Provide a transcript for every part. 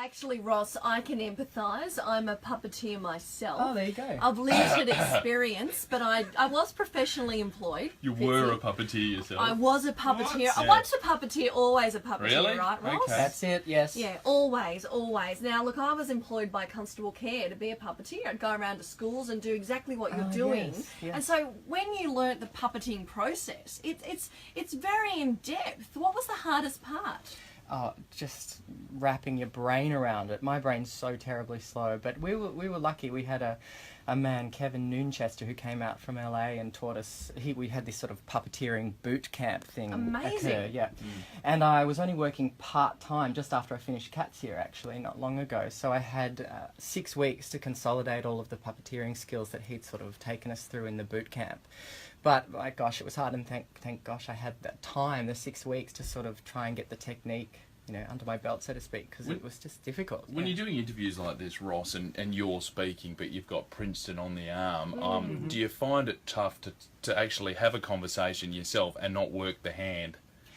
Actually, Ross, I can empathise. I'm a puppeteer myself. Oh, there you go. I've limited experience, but I was professionally employed. You were a puppeteer yourself. I was a puppeteer. What? Once a puppeteer, always a puppeteer, Really? right, Ross? Okay. That's it, yes. Yeah, always, always. Now, look, I was employed by Constable Care to be a puppeteer. I'd go around to schools and do exactly what you're doing. Yes, yes. And so when you learnt the puppeting process, it's very in-depth. What was the hardest part? Oh, just wrapping your brain around it. My brain's so terribly slow, but we were lucky. We had a man, Kevin Noonchester, who came out from LA and taught us. We had this sort of puppeteering boot camp thing. Amazing. Occur, yeah. And I was only working part-time just after I finished Cats here, actually, not long ago. So I had 6 weeks to consolidate all of the puppeteering skills that he'd sort of taken us through in the boot camp. But, my gosh, it was hard, and thank gosh I had that time, the 6 weeks, to sort of try and get the technique, under my belt, so to speak, because it was just difficult. When you're doing interviews like this, Ross, and you're speaking, but you've got Princeton on the arm, do you find it tough to actually have a conversation yourself and not work the hand?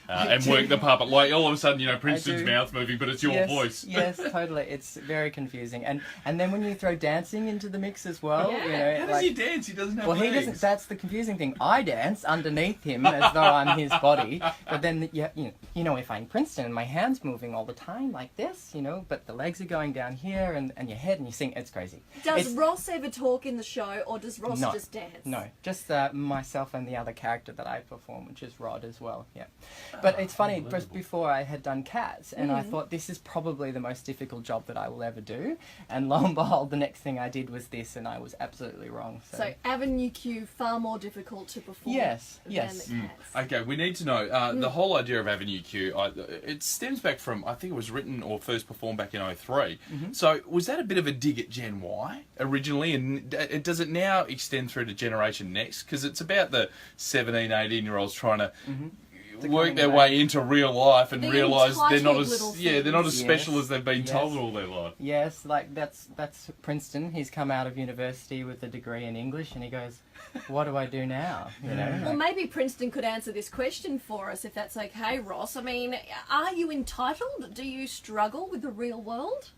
And work the puppet, like all of a sudden, Princeton's mouth moving, but it's your voice. Yes, totally. It's very confusing, and then when you throw dancing into the mix as well, How does he dance? He doesn't have legs. He doesn't. That's the confusing thing. I dance underneath him as though I'm his body, but then if I'm Princeton and my hands moving all the time like this, but the legs are going down here and your head and you sing. It's crazy. Does Ross ever talk in the show, or does Ross just dance? No, just myself and the other character that I perform, which is Rod as well. Yeah. But it's funny, just before I had done Cats, and I thought this is probably the most difficult job that I will ever do, and lo and behold, the next thing I did was this, and I was absolutely wrong. So Avenue Q, far more difficult to perform yes. than the Cats. Okay, we need to know, the whole idea of Avenue Q, it stems back from, I think it was written or first performed back in 03. So was that a bit of a dig at Gen Y originally, and does it now extend through to Generation Next? Because it's about the 17, 18-year-olds trying to work their way into real life and realise they're not as special as they've been told all their life. Yes, like that's Princeton. He's come out of university with a degree in English, and he goes, "What do I do now?" Well, maybe Princeton could answer this question for us, if that's okay, Ross. I mean, are you entitled? Do you struggle with the real world?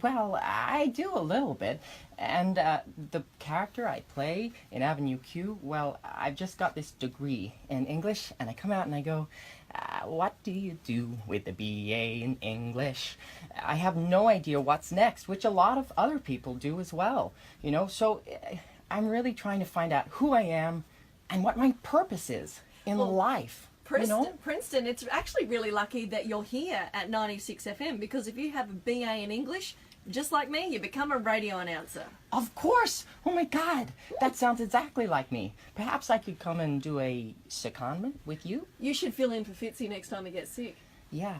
Well, I do a little bit, and the character I play in Avenue Q, well, I've just got this degree in English, and I come out and I go, what do you do with a BA in English? I have no idea what's next, which a lot of other people do as well, so I'm really trying to find out who I am and what my purpose is in life. Princeton, it's actually really lucky that you're here at 96 FM, because if you have a BA in English, just like me, you become a radio announcer. Of course! Oh my God! That sounds exactly like me. Perhaps I could come and do a secondment with you? You should fill in for Fitzy next time he gets sick. Yeah.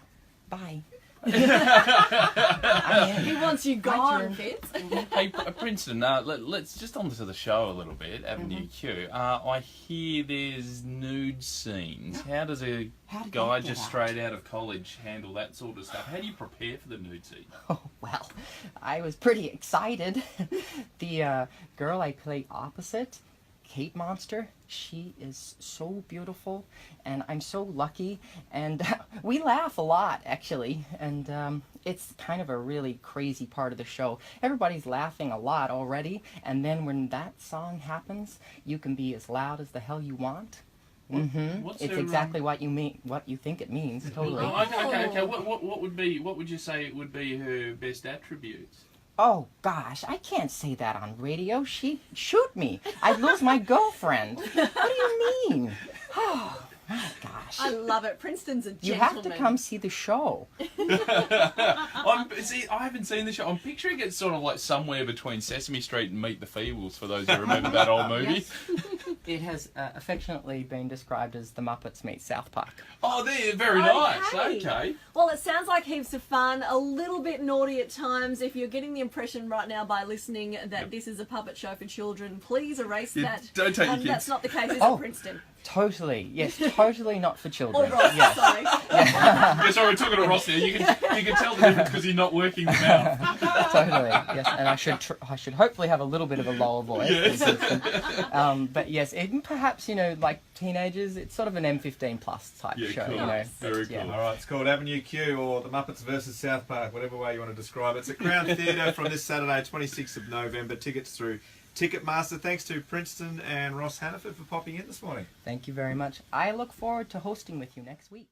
Bye. He wants you gone, Fitz. Hey, Princeton, let's just on to the show a little bit, Avenue Q. I hear there's nude scenes. How does a guy just straight out of college handle that sort of stuff? How do you prepare for the nude scene? Oh, well, I was pretty excited. The girl I play opposite, Kate Monster, she is so beautiful, and I'm so lucky, and we laugh a lot, actually, and it's kind of a really crazy part of the show. Everybody's laughing a lot already, and then when that song happens, you can be as loud as the hell you want. It's exactly what you mean, what you think it means, totally. Okay. What would you say would be her best attributes? Oh, gosh, I can't say that on radio. She'd shoot me. I'd lose my girlfriend. What do you mean? Oh, my gosh. I love it. Princeton's a gentleman. You have to come see the show. I haven't seen the show. I'm picturing it sort of like somewhere between Sesame Street and Meet the Feebles, for those who remember that old movie. Yes. It has affectionately been described as the Muppets meet South Park. Oh, they're very nice. Okay. Well, it sounds like heaps of fun, a little bit naughty at times. If you're getting the impression right now by listening that this is a puppet show for children, please erase that. Don't take your kids. That's not the case, is it, Princeton? Totally. Yes, totally not for Or children. Ross, Yes. sorry. Yeah, sorry, we're talking to Ross there. You can tell the difference because he's not working the mouth. Totally. Yes, and I should hopefully have a little bit of a lower voice. Yes. But yes, even perhaps, you know, like teenagers, it's sort of an M15 plus type Yeah, show. cool. You know, Very yeah. cool. All right, it's called Avenue Q, or The Muppets versus South Park, whatever way you want to describe it. It's at Crown Theatre from this Saturday, 26th of November. Tickets through Ticketmaster. Thanks to Princeton and Ross Hannaford for popping in this morning. Thank you very much. I look forward to hosting with you next week.